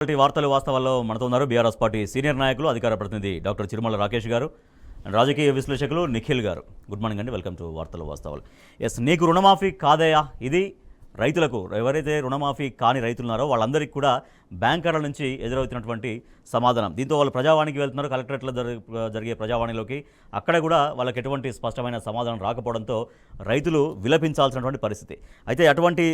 వార్తలు వాస్తవాల్లో మనతో ఉన్నారు బీఆర్ఎస్ పార్టీ సీనియర్ నాయకులు అధికార ప్రతినిధి డాక్టర్ చిరుమల రాకేష్ గారు అండ్ రాజకీయ విశ్లేషకులు నిఖిల్ గారు. గుడ్ మార్నింగ్ అండి, వెల్కమ్ టు వార్తలు వాస్తవాలు. ఎస్, నీకు రుణమాఫీ కాదయా? ఇది రైతులకు, ఎవరైతే రుణమాఫీ కాని రైతులున్నారో వాళ్ళందరికీ కూడా బ్యాంకర్ల నుంచి ఎదురవుతున్నటువంటి సమాధానం. దీంతో వాళ్ళు ప్రజావాణికి వెళ్తున్నారు, కలెక్టరేట్లో జరిగే ప్రజావాణిలోకి. అక్కడ కూడా వాళ్ళకి ఎటువంటి స్పష్టమైన సమాధానం రాకపోవడంతో రైతులు విలపించాల్సినటువంటి పరిస్థితి. అయితే అటువంటి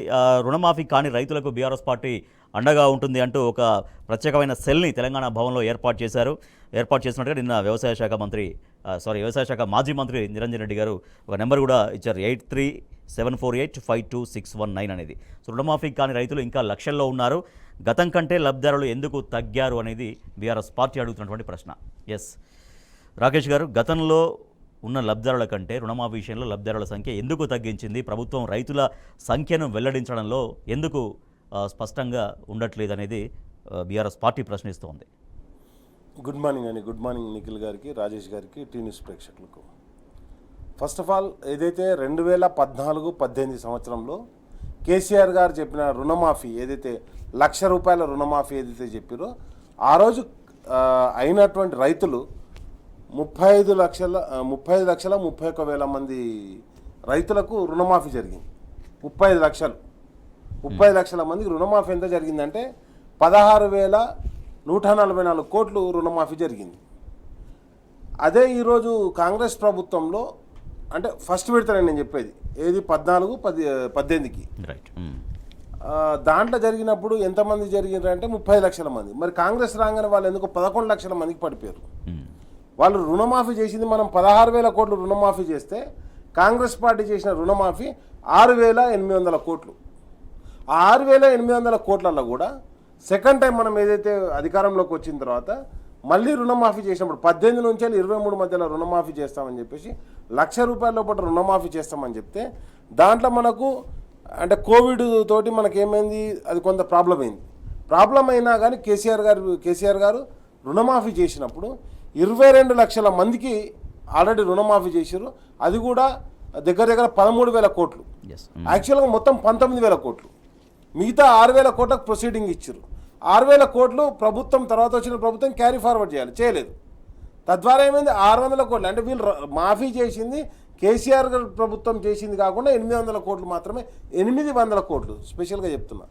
రుణమాఫీ కాని రైతులకు బీఆర్ఎస్ పార్టీ అండగా ఉంటుంది అంటూ ఒక ప్రత్యేకమైన సెల్ని తెలంగాణ భవన్లో ఏర్పాటు చేసినట్టుగా నిన్న వ్యవసాయ శాఖ మాజీ మంత్రి నిరంజన్ రెడ్డి గారు ఒక నెంబర్ కూడా ఇచ్చారు, 8374852619 అనేది. సో రుణమాఫీ కాని రైతులు ఇంకా లక్షల్లో ఉన్నారు. గతం కంటే లబ్ధిదారులు ఎందుకు తగ్గారు అనేది బీఆర్ఎస్ పార్టీ అడుగుతున్నటువంటి ప్రశ్న. ఎస్ రాకేష్ గారు, గతంలో ఉన్న లబ్ధిదారుల కంటే రుణమాఫీ విషయంలో లబ్ధిదారుల సంఖ్య ఎందుకు తగ్గించింది? ప్రభుత్వం రైతుల సంఖ్యను వెల్లడించడంలో ఎందుకు స్పష్టంగా ఉండట్లేదు అనేది బీఆర్ఎస్ పార్టీ ప్రశ్నిస్తోంది. గుడ్ మార్నింగ్ అండి. గుడ్ మార్నింగ్ నిఖిల్ గారికి, రాజేష్ గారికి, టీ న్యూస్ ప్రేక్షకులకు. ఫస్ట్ ఆఫ్ ఆల్, ఏదైతే 2014-18 సంవత్సరంలో కేసీఆర్ గారు చెప్పిన రుణమాఫీ, ఏదైతే ₹1,00,000 రుణమాఫీ ఏదైతే చెప్పారో, ఆ రోజు అయినటువంటి రైతులు 35,31,000 మంది రైతులకు రుణమాఫీ జరిగింది. 30 లక్షల మందికి రుణమాఫీ ఎంత జరిగిందంటే 16,144 కోట్లు రుణమాఫీ జరిగింది. అదే ఈరోజు కాంగ్రెస్ ప్రభుత్వంలో, అంటే ఫస్ట్ విడతనే నేను చెప్పేది, ఏది 14-18కి దాంట్లో జరిగినప్పుడు ఎంతమంది జరిగినారంటే 30 లక్షల మంది. మరి కాంగ్రెస్ రాగానే వాళ్ళు ఎందుకు 11 లక్షల మందికి పడిపోయారు. వాళ్ళు రుణమాఫీ చేసింది మనం 16,000 కోట్లు రుణమాఫీ చేస్తే, కాంగ్రెస్ పార్టీ చేసిన రుణమాఫీ 6,800 కోట్లు. ఆ 6,800 కోట్లలో కూడా సెకండ్ టైం మనం ఏదైతే అధికారంలోకి వచ్చిన తర్వాత మళ్ళీ రుణమాఫీ చేసినప్పుడు 18 నుంచి 23 మధ్యలో రుణమాఫీ చేస్తామని చెప్పేసి ₹1,00,000 లోపల రుణమాఫీ చేస్తామని చెప్తే, దాంట్లో మనకు అంటే కోవిడ్ తోటి మనకేమైంది, అది కొంత ప్రాబ్లం అయినా కానీ కేసీఆర్ గారు రుణమాఫీ చేసినప్పుడు 22 లక్షల మందికి ఆల్రెడీ రుణమాఫీ చేశారు. అది కూడా దగ్గర 13,000 కోట్లు. యాక్చువల్గా మొత్తం 19,000 కోట్లు. మిగతా 6,000 కోట్లకు ప్రొసీడింగ్ ఇచ్చారు. 6,000 కోట్లు ప్రభుత్వం, తర్వాత వచ్చిన ప్రభుత్వం క్యారీ ఫార్వర్డ్ చేయలేదు. తద్వారా ఏమైంది, 600 కోట్లు. అంటే వీళ్ళు మాఫీ చేసింది కేసీఆర్ గారు ప్రభుత్వం చేసింది కాకుండా 800 కోట్లు మాత్రమే. 800 కోట్లు స్పెషల్గా చెప్తున్నా.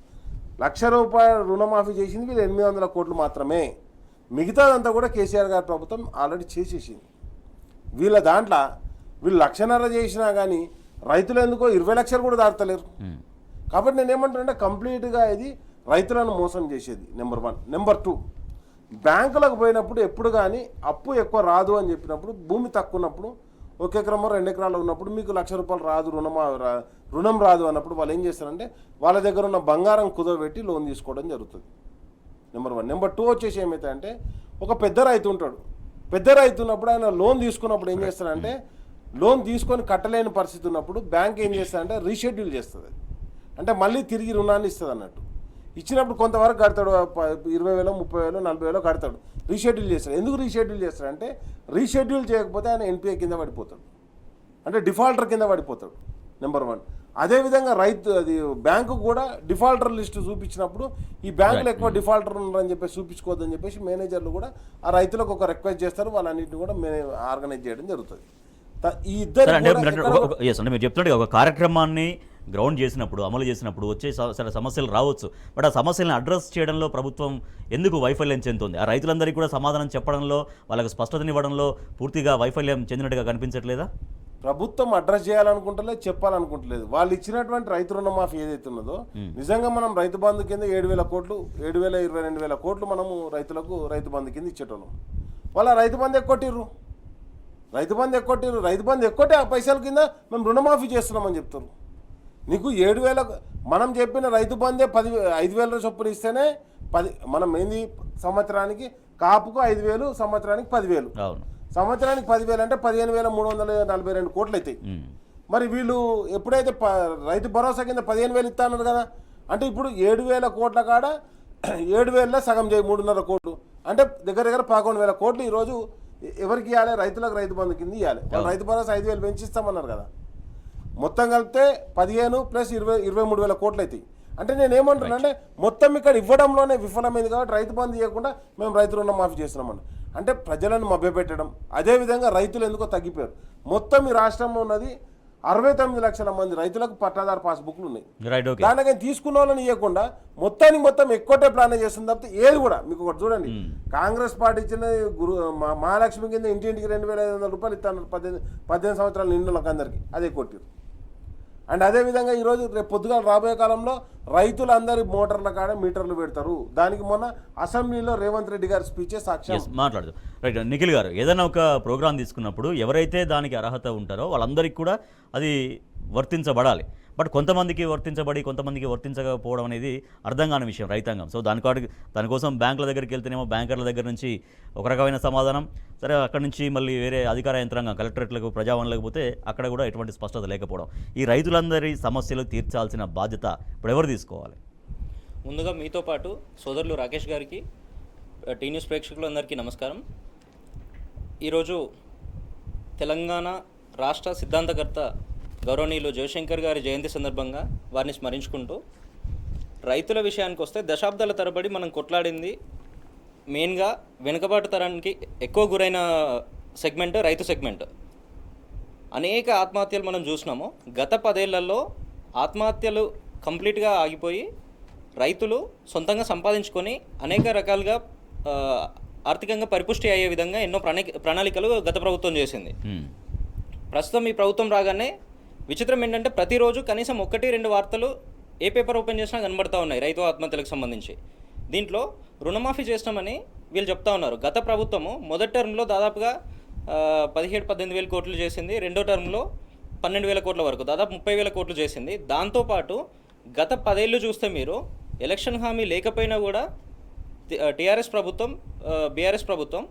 ₹1,00,000 రుణమాఫీ చేసింది వీళ్ళు 800 కోట్లు మాత్రమే. మిగతాదంతా కూడా కేసీఆర్ గారి ప్రభుత్వం ఆల్రెడీ చేసేసింది. వీళ్ళ దాంట్లో వీళ్ళు 1,00,000 చేసినా కానీ రైతులు ఎందుకో 20 లక్షలు కూడా దాటలేరు. కాబట్టి నేనేమంటానంటే కంప్లీట్గా ఇది రైతులను మోసం చేసేది, నెంబర్ 1. నెంబర్ 2, బ్యాంకులకు పోయినప్పుడు ఎప్పుడు కానీ అప్పు ఎక్కువ రాదు అని చెప్పినప్పుడు, భూమి తక్కువ ఉన్నప్పుడు, 1 ఎకరమో 2 ఎకరాలు ఉన్నప్పుడు మీకు ₹1,00,000 రాదు, రుణం రాదు అన్నప్పుడు వాళ్ళు ఏం చేస్తారంటే వాళ్ళ దగ్గర ఉన్న బంగారం కుదవబెట్టి లోన్ తీసుకోవడం జరుగుతుంది, నెంబర్ 1. నెంబర్ 2 వచ్చేసి ఏమవుతాయంటే, ఒక పెద్ద రైతు ఉంటాడు. పెద్ద రైతు ఉన్నప్పుడు ఆయన లోన్ తీసుకున్నప్పుడు ఏం చేస్తారంటే, లోన్ తీసుకొని కట్టలేని పరిస్థితి ఉన్నప్పుడు బ్యాంక్ ఏం చేస్తారంటే రీషెడ్యూల్ చేస్తుంది. అంటే మళ్ళీ తిరిగి రుణాన్ని ఇస్తుంది అన్నట్టు. ఇచ్చినప్పుడు కొంతవరకు కడతాడు, 20,000, 30,000, 40,000 కడతాడు. రీషెడ్యూల్ చేస్తాడు. ఎందుకు రీషెడ్యూల్ చేస్తాడంటే, రీషెడ్యూల్ చేయకపోతే ఆయన ఎన్పిఏ కింద పడిపోతాడు, అంటే డిఫాల్టర్ కింద పడిపోతాడు, నెంబర్ 1. అదేవిధంగా బ్యాంకు కూడా డిఫాల్టర్ లిస్టు చూపించినప్పుడు ఈ బ్యాంకులు ఎక్కువ డిఫాల్టర్ ఉన్నారని చెప్పేసి చూపించుకోవద్దని చెప్పేసి మేనేజర్లు కూడా ఆ రైతులకు ఒక రిక్వెస్ట్ చేస్తారు. వాళ్ళన్నింటినీ కూడా ఆర్గనైజ్ చేయడం జరుగుతుంది. ఈ ఇద్దరు మీరు చెప్తున్నట్టు ఒక కార్యక్రమాన్ని గ్రౌండ్ చేసినప్పుడు, అమలు చేసినప్పుడు వచ్చే సమస్యలు రావచ్చు. బట్ ఆ సమస్యలను అడ్రస్ చేయడంలో ప్రభుత్వం ఎందుకు వైఫల్యం చెందుతుంది? ఆ రైతులందరికీ కూడా సమాధానం చెప్పడంలో, వాళ్ళకి స్పష్టతనివ్వడంలో పూర్తిగా వైఫల్యం చెందినట్టుగా కనిపించట్లేదా? ప్రభుత్వం అడ్రస్ చేయాలనుకుంటలేదు, చెప్పాలనుకుంటలేదు. వాళ్ళు ఇచ్చినటువంటి రైతు రుణమాఫీ ఏదైతే ఉన్నదో, నిజంగా మనం రైతు బంధు కింద 7,000 కోట్లు, 7,022,000 కోట్లు మనము రైతులకు రైతు బంధు కింద ఇచ్చేటోళ్ళం. వాళ్ళ రైతు బంధు ఎక్కొట్టిర్రు. రైతు బంధు ఎక్కొట్టి ఆ పైసల కింద మేము రుణమాఫీ చేస్తున్నామని చెప్తారు. నీకు 7,000, మనం చెప్పిన రైతు బంధే 5,000 చొప్పున ఇస్తేనే మనం ఏంది సంవత్సరానికి కాపుకు 5,000, సంవత్సరానికి 10,000. సంవత్సరానికి 10,000 అంటే 15,342 కోట్లు అవుతాయి. మరి వీళ్ళు ఎప్పుడైతే రైతు భరోసా కింద 15,000 ఇస్తా అన్నారు కదా, అంటే ఇప్పుడు 7,000 కోట్ల కాడ 7,000లో సగం చేయి 3.5 కోట్లు, అంటే దగ్గర 11,000 కోట్లు ఈరోజు ఎవరికి ఇవ్వాలి? రైతులకు రైతు బంధు కింద ఇవ్వాలి. వాళ్ళు రైతు భరోసా 5,000 పెంచిస్తామన్నారు కదా. మొత్తం కలిపితే 15 + 20, 23,000 కోట్లు అవుతాయి. అంటే నేను ఏమంటున్నా అంటే మొత్తం ఇక్కడ ఇవ్వడంలోనే విఫలమైంది కాబట్టి రైతు బంధు చేయకుండా మేము రైతు రుణమాఫీ చేస్తున్నామని అంటే ప్రజలను మభ్యపెట్టడం. అదేవిధంగా రైతులు ఎందుకో తగ్గిపోయారు. మొత్తం ఈ రాష్ట్రంలో ఉన్నది 69 లక్షల మంది రైతులకు పట్టాదారు పాస్బుక్లు ఉన్నాయి. Right, okay. దానికని తీసుకున్న వాళ్ళని ఇవ్వకుండా మొత్తం ఎక్కువటే ప్లాన్ చేస్తుంది తప్పితే ఏది కూడా మీకు ఒకటి చూడండి. కాంగ్రెస్ పార్టీ ఇచ్చిన మహాలక్ష్మి కింద ఇంటింటికి 2,500 రూపాయలు ఇస్తాను 18 సంవత్సరాల నిండులకు అందరికీ, అదే కొట్టిరు. అండ్ అదేవిధంగా ఈరోజు రేపు పొద్దుగా రాబోయే కాలంలో రైతులందరి మోటార్ల కాడ మీటర్లు పెడతారు. దానికి మొన్న అసెంబ్లీలో రేవంత్ రెడ్డి గారి స్పీచే సాక్ష్యం. మాట్లాడదు. రైట్, నిఖిల్ గారు, ఏదైనా ఒక ప్రోగ్రాం తీసుకున్నప్పుడు ఎవరైతే దానికి అర్హత ఉంటారో వాళ్ళందరికీ కూడా అది వర్తించబడాలి. బట్ కొంతమందికి వర్తించబడి కొంతమందికి వర్తించకపోవడం అనేది అర్థం కాని విషయం రైతాంగం. సో దానికోసం బ్యాంకుల దగ్గరికి వెళ్తేనేమో బ్యాంకర్ల దగ్గర నుంచి ఒక రకమైన సమాధానం, సరే అక్కడ నుంచి మళ్ళీ వేరే అధికార యంత్రాంగం కలెక్టరేట్లకు ప్రజావాణిలకు పోతే అక్కడ కూడా ఎటువంటి స్పష్టత లేకపోవడం. ఈ రైతులందరి సమస్యలు తీర్చాల్సిన బాధ్యత ఇప్పుడు ఎవరు తీసుకోవాలి? ముందుగా మీతో పాటు సోదరులు రాకేష్ గారికి, టీ న్యూస్ ప్రేక్షకులందరికీ నమస్కారం. ఈరోజు తెలంగాణ రాష్ట్ర సిద్ధాంతకర్త గౌరవనీయులు జయశంకర్ గారి జయంతి సందర్భంగా వారిని స్మరించుకుంటూ రైతుల విషయానికి వస్తే దశాబ్దాల తరబడి మనం కొట్లాడింది మెయిన్గా వెనుకబాటు తరానికి ఎక్కువ గురైన సెగ్మెంట్ రైతు సెగ్మెంట్. అనేక ఆత్మహత్యలు మనం చూసినాము. గత 10 ఏళ్లలో ఆత్మహత్యలు కంప్లీట్గా ఆగిపోయి రైతులు సొంతంగా సంపాదించుకొని అనేక రకాలుగా ఆర్థికంగా పరిపుష్టి అయ్యే విధంగా ఎన్నో ప్రణాళికలు గత ప్రభుత్వం చేసింది. ప్రస్తుతం ఈ ప్రభుత్వం రాగానే విచిత్రం ఏంటంటే ప్రతిరోజు కనీసం 1-2 వార్తలు ఏ పేపర్ ఓపెన్ చేసినా కనబడతా ఉన్నాయి రైతు ఆత్మహత్యలకు సంబంధించి. దీంట్లో రుణమాఫీ చేస్తామని వీళ్ళు చెప్తా ఉన్నారు. గత ప్రభుత్వము మొదటి టర్మ్లో దాదాపుగా 17-18 వేల కోట్లు చేసింది. రెండో టర్మ్లో 12,000 కోట్ల వరకు, దాదాపు 30,000 కోట్లు చేసింది. దాంతోపాటు గత 10 ఏళ్ళు చూస్తే మీరు ఎలక్షన్ హామీ లేకపోయినా కూడా టీఆర్ఎస్ ప్రభుత్వం, బీఆర్ఎస్ ప్రభుత్వం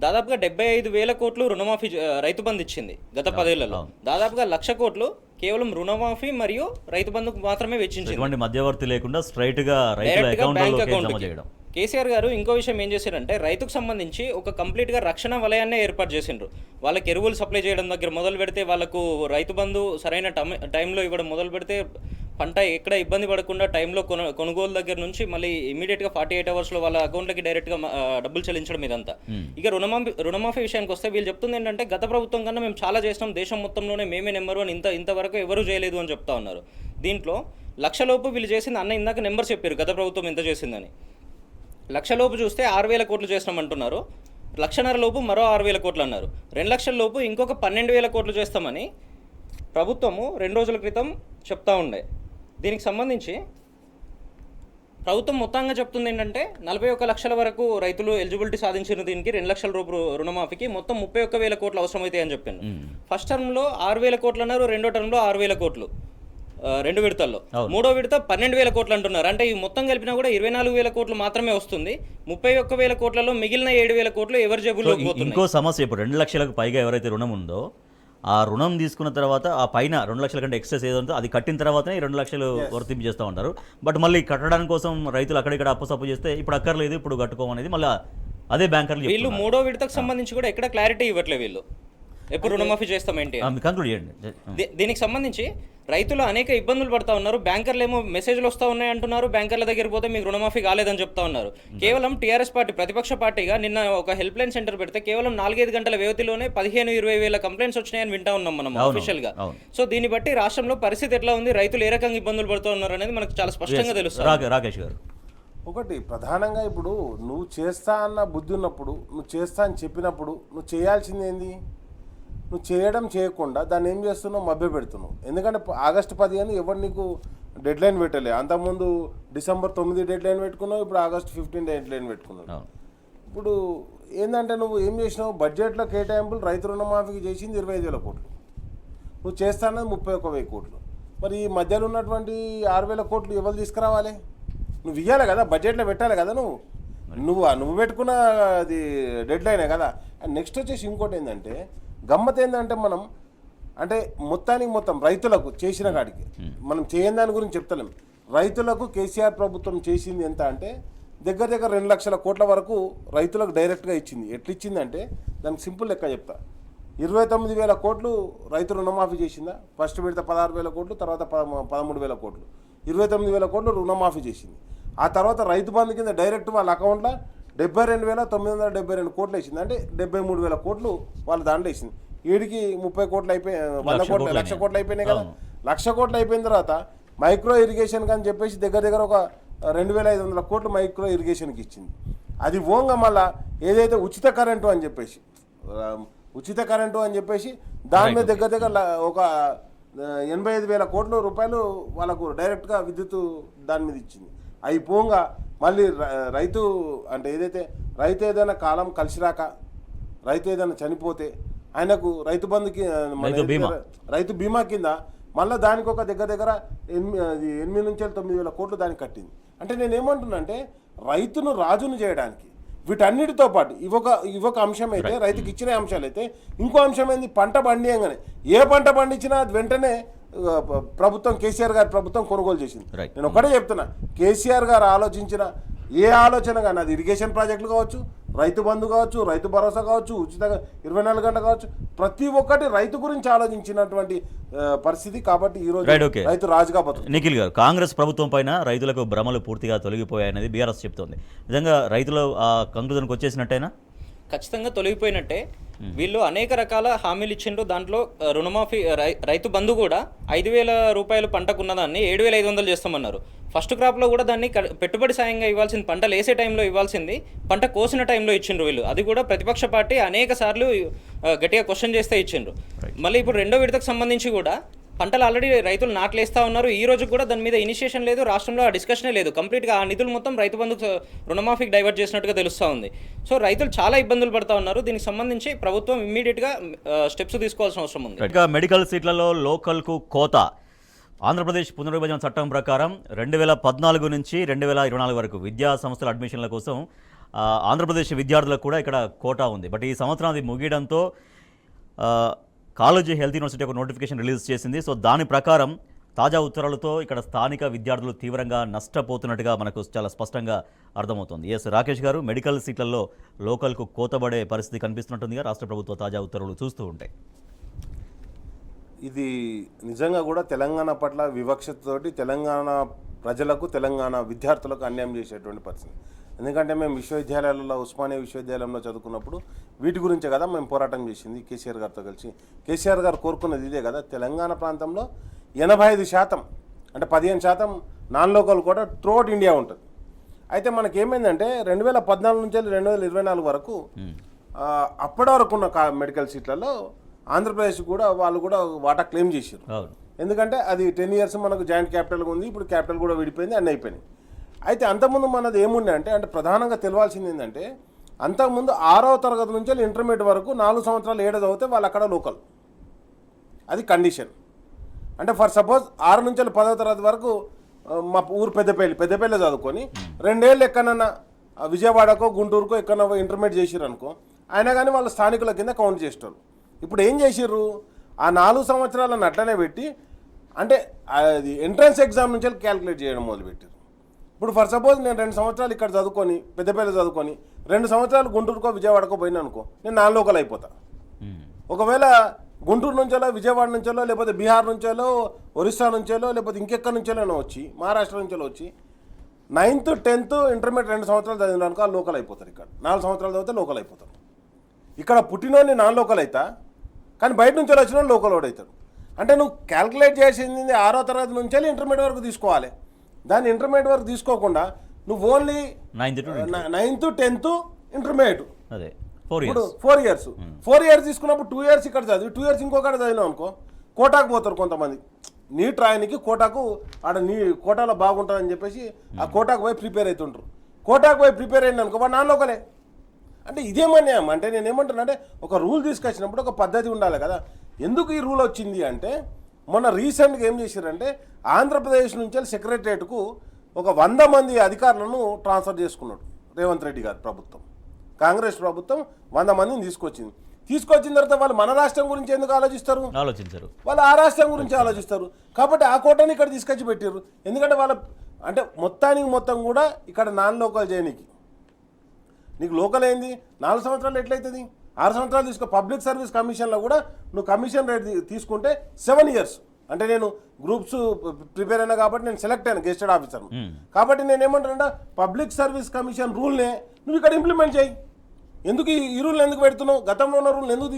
దాదాపుగా 75,000 కోట్లు రుణమాఫీ రైతు బంధు ఇచ్చింది గత 10 ఏళ్లలో. దాదాపుగా 1,00,000 కోట్లు కేవలం రుణమాఫీ మరియు రైతు బంధుకు మాత్రమే వెచ్చించింది, మధ్యవర్తి లేకుండా స్ట్రైట్ గా బ్యాంక్ అకౌంట్ చేయడం. కేసీఆర్ గారు ఇంకో విషయం ఏం చేశారంటే రైతుకు సంబంధించి ఒక కంప్లీట్గా రక్షణ వలయాన్నే ఏర్పాటు చేసిండ్రు. వాళ్ళకి ఎరువులు సప్లై చేయడం దగ్గర మొదలు పెడితే, వాళ్ళకు రైతు బంధు సరైన టైంలో ఇవ్వడం మొదలు పెడితే, పంట ఎక్కడ ఇబ్బంది పడకుండా టైంలో కొనుగోలు దగ్గర నుంచి మళ్ళీ ఇమీడియట్గా 48 అవర్స్లో వాళ్ళ అకౌంట్లకి డైరెక్ట్గా డబ్బులు చెల్లించడం ఇదంతా. ఇక రుణమాఫీ విషయానికి వస్తే వీళ్ళు చెప్తుంది ఏంటంటే గత ప్రభుత్వం కన్నా మేము చాలా చేసినాం, దేశం మొత్తంలోనే మేమే నెంబర్ 1, ఇంతవరకు ఎవరూ చేయలేదు అని చెప్తా ఉన్నారు. దీంట్లో 1,00,000 లోపు వీళ్ళు చేసింది, అన్న ఇందాక నెంబర్ చెప్పారు గత ప్రభుత్వం ఎంత చేసిందని. 1,00,000 లోపు చూస్తే 6,000 కోట్లు చేస్తామంటున్నారు. 1,50,000 లోపు మరో 6,000 కోట్లు అన్నారు. 2,00,000 లోపు ఇంకొక 12,000 కోట్లు చేస్తామని ప్రభుత్వము 2 రోజుల క్రితం చెప్తా ఉండే. దీనికి సంబంధించి ప్రభుత్వం మొత్తంగా చెప్తుంది ఏంటంటే 41 లక్షల వరకు రైతులు ఎలిజిబిలిటీ సాధించిన దీనికి 2,00,000 రూపాయలు రుణమాఫీకి మొత్తం 31,000 కోట్లు అవసరమవుతాయి అని చెప్పాను. ఫస్ట్ టర్మ్లో 6,000 కోట్లు అన్నారు, రెండో టర్మ్లో 6,000 కోట్లు 2 విడతల్లో. మూడో విడత 12,000 కోట్లు అంటున్నారు. అంటే ఈ మొత్తం కలిపినా కూడా 24,000 కోట్లు మాత్రమే వస్తుంది. 31,000 కోట్లలో మిగిలిన 7,000 కోట్లు ఎవరి జేబుల్లో పోతుంది. ఇంకో సమస్య, ఇప్పుడు 2 లక్షలకు పైగా ఎవరైతే రుణం ఉందో ఆ రుణం తీసుకున్న తర్వాత ఆ పైన 2 లక్షల కంటే ఎక్సెస్ ఏదో ఉందో అది కట్టిన తర్వాతనే 2 లక్షలు వర్తింపు చేస్తూ ఉంటారు. బట్ మళ్ళీ కట్టడానికి కోసం రైతులు అక్కడిక్కడ అప్పు చేస్తే ఇప్పుడు అక్కర్లేదు, ఇప్పుడు కట్టుకోమనేది మళ్ళీ అదే బ్యాంకర్లు. వీళ్ళు మూడో విడతకు సంబంధించి కూడా ఎక్కడ క్లారిటీ ఇవ్వట్లేదు. వీళ్ళు ఎప్పుడు రుణమాఫీ చేస్తామేంటి కంక్లూడ్ చేయండి. దీనికి సంబంధించి రైతులు అనేక ఇబ్బందులు పడతా ఉన్నారు. బ్యాంకర్లు ఏమో మెసేజ్లు వస్తూ ఉన్నాయి అంటున్నారు, బ్యాంకర్ల దగ్గర పోతే మీకు రుణమాఫీ కాలేదని చెప్తా ఉన్నారు. కేవలం టీఆర్ఎస్ పార్టీ ప్రతిపక్ష పార్టీగా నిన్న ఒక హెల్ప్ లైన్ సెంటర్ పెడితే కేవలం 4-5 గంటల వ్యవధిలోనే 15-20 వేల కంప్లైంట్స్ వచ్చినాయని వింటా ఉన్నాం మనం అఫీషియల్ గా. సో దీన్ని బట్టి రాష్ట్రంలో పరిస్థితి ఎట్లా ఉంది, రైతులు ఏ రకంగా ఇబ్బందులు పడుతూ ఉన్నారు అనేది మనకు చాలా స్పష్టంగా తెలుస్తుంది. రాకేష్ గారు, ఒకటి ప్రధానంగా ఇప్పుడు నువ్వు చేస్తా అన్న బుద్ధి ఉన్నప్పుడు, నువ్వు చేస్తా అని చెప్పినప్పుడు నువ్వు చేయాల్సింది ఏంది? నువ్వు చేయడం చేయకుండా దాన్ని ఏం చేస్తున్నావు? మభ్య పెడుతున్నావు. ఎందుకంటే ఆగస్టు 15 ఎవరు నీకు డెడ్ లైన్ పెట్టలే. అంతకుముందు December 9 డెడ్ లైన్ పెట్టుకున్నావు, ఇప్పుడు August 15 డెడ్ లైన్ పెట్టుకున్నావు. ఇప్పుడు ఏంటంటే నువ్వు ఏం చేసినావు? బడ్జెట్లో కేటాయింపులు రైతు రుణమాఫీకి చేసింది 25,000 కోట్లు, నువ్వు చేస్తానది 31,000 కోట్లు. మరి ఈ మధ్యలో ఉన్నటువంటి 6,000 కోట్లు ఎవరు తీసుకురావాలి? నువ్వు ఇవ్వాలి కదా, బడ్జెట్లో పెట్టాలి కదా. నువ్వు పెట్టుకున్న అది డెడ్ లైనే కదా. అండ్ నెక్స్ట్ వచ్చేసి ఇంకోటి ఏంటంటే గమ్మత్ ఏంటంటే మనం అంటే మొత్తం రైతులకు చేసిన కాడికి మనం చేయని దాని గురించి చెప్తలేం. రైతులకు కేసీఆర్ ప్రభుత్వం చేసింది ఎంత అంటే దగ్గర 2 లక్షల కోట్ల వరకు రైతులకు డైరెక్ట్గా ఇచ్చింది. ఎట్లా ఇచ్చిందంటే దానికి సింపుల్ లెక్క చెప్తా. 29,000 కోట్లు రైతు రుణమాఫీ చేసిందా? ఫస్ట్ విడత 16,000 కోట్లు, తర్వాత 13,000 కోట్లు. 29,000 కోట్లు రుణమాఫీ చేసింది. ఆ తర్వాత రైతు బంధు కింద డైరెక్ట్ వాళ్ళ అకౌంట్లో 72,972 కోట్లు వేసింది. అంటే 73,000 కోట్లు వాళ్ళ దాంట్లో వేసింది. వీడికి 30 కోట్లు అయిపోయి 100 కోట్లు 1,00,000 కోట్లు అయిపోయినాయి కదా. 1,00,000 కోట్లు అయిపోయిన తర్వాత మైక్రో ఇరిగేషన్ అని చెప్పేసి దగ్గర ఒక 2,500 కోట్లు మైక్రో ఇరిగేషన్కి ఇచ్చింది. అది ఓంగా మళ్ళా ఏదైతే ఉచిత కరెంటు అని చెప్పేసి దాని మీద దగ్గర ఒక 85,000 కోట్ల రూపాయలు వాళ్ళకు డైరెక్ట్గా విద్యుత్ దాని మీద ఇచ్చింది. అవి పోంగా మళ్ళీ రైతు అంటే రైతు ఏదైనా కాలం కలిసి రాక రైతు ఏదైనా చనిపోతే ఆయనకు రైతు బంధుకి రైతు బీమా కింద మళ్ళీ దానికి ఒక దగ్గర 8 నుంచి 9,000 కోట్లు దానికి కట్టింది. అంటే నేనేమంటున్నా అంటే రైతును రాజును చేయడానికి వీటన్నిటితో పాటు ఇవొక అంశం అయితే రైతుకి ఇచ్చిన అంశాలు అయితే ఇంకో అంశం ఏంది పంట పండియంగానే ఏ పంట పండించినా అది వెంటనే ప్రభుత్వం కేసీఆర్ గారి ప్రభుత్వం కొనుగోలు చేసింది. నేను ఒకటే చెప్తున్నా, కేసీఆర్ గారు ఆలోచించిన ఏ ఆలోచన కానీ అది ఇరిగేషన్ ప్రాజెక్టులు కావచ్చు, రైతు బంధు కావచ్చు, రైతు భరోసా కావచ్చు, ఉచితంగా 24 గంటలు కావచ్చు, ప్రతి ఒక్కటి రైతు గురించి ఆలోచించినటువంటి పరిస్థితి. కాబట్టి ఈ రోజు రైతు రాజుగా బతుకుతుంది. నిఖిల్ గారు, కాంగ్రెస్ ప్రభుత్వం పైన రైతులకు భ్రమలు పూర్తిగా తొలగిపోయాయనేది బీఆర్ఎస్ చెప్తోంది. నిజంగా రైతులు ఆ కంక్లూజన్కి వచ్చేసినట్టేనా? ఖచ్చితంగా తొలగిపోయినట్టే. వీళ్ళు అనేక రకాల హామీలు ఇచ్చిండ్రు. దాంట్లో రుణమాఫీ రైతు బంధు కూడా 5,000 రూపాయలు పంటకున్నదాన్ని 7,500 చేస్తామన్నారు. ఫస్ట్ క్రాప్లో కూడా దాన్ని పెట్టుబడి సాయంగా ఇవ్వాల్సింది, పంటలు వేసే టైంలో ఇవ్వాల్సింది పంట కోసిన టైంలో ఇచ్చిండ్రు వీళ్ళు. అది కూడా ప్రతిపక్ష పార్టీ అనేక సార్లు గట్టిగా క్వశ్చన్ చేస్తే ఇచ్చిండ్రు. మళ్ళీ ఇప్పుడు రెండో విడతకు సంబంధించి కూడా పంటలు ఆల్రెడీ రైతులు నాట్లేస్తూ ఉన్నారు. ఈ రోజు కూడా దాని మీద ఇనిషియేషన్ లేదు, రాష్ట్రంలో ఆ డిస్కషనే లేదు. కంప్లీట్గా ఆ నిధులు మొత్తం రైతు బంధుకు రుణమాఫీకి డైవర్ట్ చేసినట్టుగా తెలుస్తూ ఉంది. సో రైతులు చాలా ఇబ్బందులు పడుతూ ఉన్నారు. దీనికి సంబంధించి ప్రభుత్వం ఇమ్మీడియట్గా స్టెప్స్ తీసుకోవాల్సిన అవసరం ఉంది. ఇక మెడికల్ సీట్లలో లోకల్కు కోత. ఆంధ్రప్రదేశ్ పునర్విభజన చట్టం ప్రకారం 2014 నుంచి 2024 వరకు విద్యా సంస్థల అడ్మిషన్ల కోసం ఆంధ్రప్రదేశ్ విద్యార్థులకు కూడా ఇక్కడ కోటా ఉంది. బట్ ఈ సంవత్సరం అది ముగియడంతో కాలేజీ హెల్త్ యూనివర్సిటీ ఒక నోటిఫికేషన్ రిలీజ్ చేసింది. సో దాని ప్రకారం తాజా ఉత్తర్వులతో ఇక్కడ స్థానిక విద్యార్థులు తీవ్రంగా నష్టపోతున్నట్టుగా మనకు చాలా స్పష్టంగా అర్థమవుతుంది. ఎస్ రాకేష్ గారు, మెడికల్ సీట్లలో లోకల్కు కోతబడే పరిస్థితి కనిపిస్తున్నట్టుందిగా రాష్ట్ర ప్రభుత్వ తాజా ఉత్తర్వులు చూస్తూ ఉంటాయి. ఇది నిజంగా కూడా తెలంగాణ పట్ల వివక్షతతోటి తెలంగాణ ప్రజలకు, తెలంగాణ విద్యార్థులకు అన్యాయం చేసేటువంటి పరిస్థితి. ఎందుకంటే మేము విశ్వవిద్యాలయాలలో, ఉస్మానియా విశ్వవిద్యాలయంలో చదువుకున్నప్పుడు వీటి గురించే కదా మేము పోరాటం చేసింది కేసీఆర్ గారితో కలిసి. కేసీఆర్ గారు కోరుకున్నది ఇదే కదా, తెలంగాణ ప్రాంతంలో 85% అంటే 15% నాన్ లోకల్ కూడా త్రూఅవుట్ ఇండియా ఉంటుంది. అయితే మనకేమైందంటే 2014 నుంచి 2024 వరకు అప్పటి వరకు ఉన్న మెడికల్ సీట్లలో ఆంధ్రప్రదేశ్ కూడా వాళ్ళు కూడా వాటా క్లెయిమ్ చేశారు. ఎందుకంటే అది 10 ఇయర్స్ మనకు జాయింట్ క్యాపిటల్గా ఉంది, ఇప్పుడు క్యాపిటల్ కూడా విడిపోయింది, అన్నీ అయిపోయినాయి. అయితే అంతకుముందు మనది ఏముండే అంటే ప్రధానంగా తెలవాల్సింది ఏంటంటే అంతకుముందు 6వ తరగతి నుంచి ఇంటర్మీడియట్ వరకు 4 సంవత్సరాలు 7 చదివితే వాళ్ళు అక్కడ లోకల్, అది కండిషన్. అంటే ఫర్ సపోజ్ 6 నుంచి 10వ తరగతి వరకు మా ఊరు పెద్దపల్లి చదువుకొని 2 ఏళ్ళు ఎక్కడన్నా విజయవాడకో గుంటూరుకో ఎక్కడన్నా ఇంటర్మీడియట్ చేసిర్రు అనుకో, అయినా కానీ వాళ్ళు స్థానికుల కింద కౌంట్ చేస్తారు. ఇప్పుడు ఏం చేసిర్రు, ఆ 4 సంవత్సరాలను అట్లనే పెట్టి అంటే అది ఎంట్రన్స్ ఎగ్జామ్ నుంచి క్యాలిక్యులేట్ చేయడం మొదలుపెట్టారు. ఇప్పుడు ఫర్ సపోజ్ నేను 2 సంవత్సరాలు ఇక్కడ చదువుకొని పెద్దపల్లి చదువుకొని 2 సంవత్సరాలు గుంటూరుకో విజయవాడకో పోయినా అనుకో, నేను నాన్ లోకల్ అయిపోతా. ఒకవేళ గుంటూరు నుంచో, విజయవాడ నుంచో, లేకపోతే బీహార్ నుంచో, ఒరిస్సా నుంచో, లేకపోతే ఇంకెక్కడి నుంచోనో వచ్చి, మహారాష్ట్ర నుంచో వచ్చి 9th 10th ఇంటర్మీడియట్ 2 సంవత్సరాలు చదివినాక లోకల్ అయిపోతారు. ఇక్కడ 4 సంవత్సరాలు చదివితే లోకల్ అయిపోతారు. ఇక్కడ పుట్టినోని నాన్ లోకల్ అవుతా, కానీ బయట నుంచి వచ్చిన లోకల్ వాడు అవుతాడు. అంటే నువ్వు క్యాల్కులేట్ చేసింది 6వ తరగతి నుంచి ఇంటర్మీడియట్ వరకు తీసుకోవాలి. దాన్ని ఇంటర్మీడియట్ వరకు తీసుకోకుండా నువ్వు ఓన్లీ 9th 10th ఇంటర్మీడియట్, ఇప్పుడు 4 ఇయర్స్ 4 ఇయర్స్ తీసుకున్నప్పుడు 2 ఇయర్స్ ఇక్కడ చదివి 2 ఇయర్స్ ఇంకొకటి చదివినావు అనుకో, కోటాకు పోతారు కొంతమంది. నీట్ రాయనికి కోటాకు ఆడ కోటాలో బాగుంటుందని చెప్పేసి ఆ కోటాకు పోయి ప్రిపేర్ అవుతుంటారు. కోటాకు పోయి ప్రిపేర్ అయింది అనుకో వాడు నాన్ లోకలే. అంటే ఇదేమన్యాయం. అంటే నేను ఏమంటున్నా అంటే ఒక రూల్ తీసుకొచ్చినప్పుడు ఒక పద్ధతి ఉండాలి కదా. ఎందుకు ఈ రూల్ వచ్చింది అంటే మొన్న రీసెంట్గా ఏం చేశారంటే ఆంధ్రప్రదేశ్ నుంచి సెక్రటరియట్కు ఒక 100 మంది అధికారులను ట్రాన్స్ఫర్ చేసుకున్నాడు రేవంత్ రెడ్డి గారి ప్రభుత్వం. కాంగ్రెస్ ప్రభుత్వం 100 మందిని తీసుకొచ్చిన తర్వాత వాళ్ళు మన రాష్ట్రం గురించి ఎందుకు ఆలోచించరు, వాళ్ళు ఆ రాష్ట్రం గురించి ఆలోచిస్తారు. కాబట్టి ఆ కోటని ఇక్కడ తీసుకొచ్చి పెట్టారు. ఎందుకంటే వాళ్ళ అంటే మొత్తం కూడా ఇక్కడ నాన్ లోకల్ చేయనీకి. నీకు లోకల్ అయింది 4 సంవత్సరాలు ఎట్లయితుంది, 6 సంవత్సరాలు తీసుకో. పబ్లిక్ సర్వీస్ కమిషన్లో కూడా నువ్వు కమిషన్ రేట్ తీసుకుంటే 7 ఇయర్స్ అంటే నేను గ్రూప్స్ ప్రిపేర్ అయినా కాబట్టి నేను సెలెక్ట్ అయినా గెస్టెడ్ ఆఫీసర్. కాబట్టి నేను ఏమంటానంటే పబ్లిక్ సర్వీస్ కమిషన్ రూల్నే నువ్వు ఇక్కడ ఇంప్లిమెంట్ చేయి. ఎందుకు ఈ రూల్ ఎందుకు పెడుతున్నావు? గతంలో ఉన్న రూల్ ఎందుకు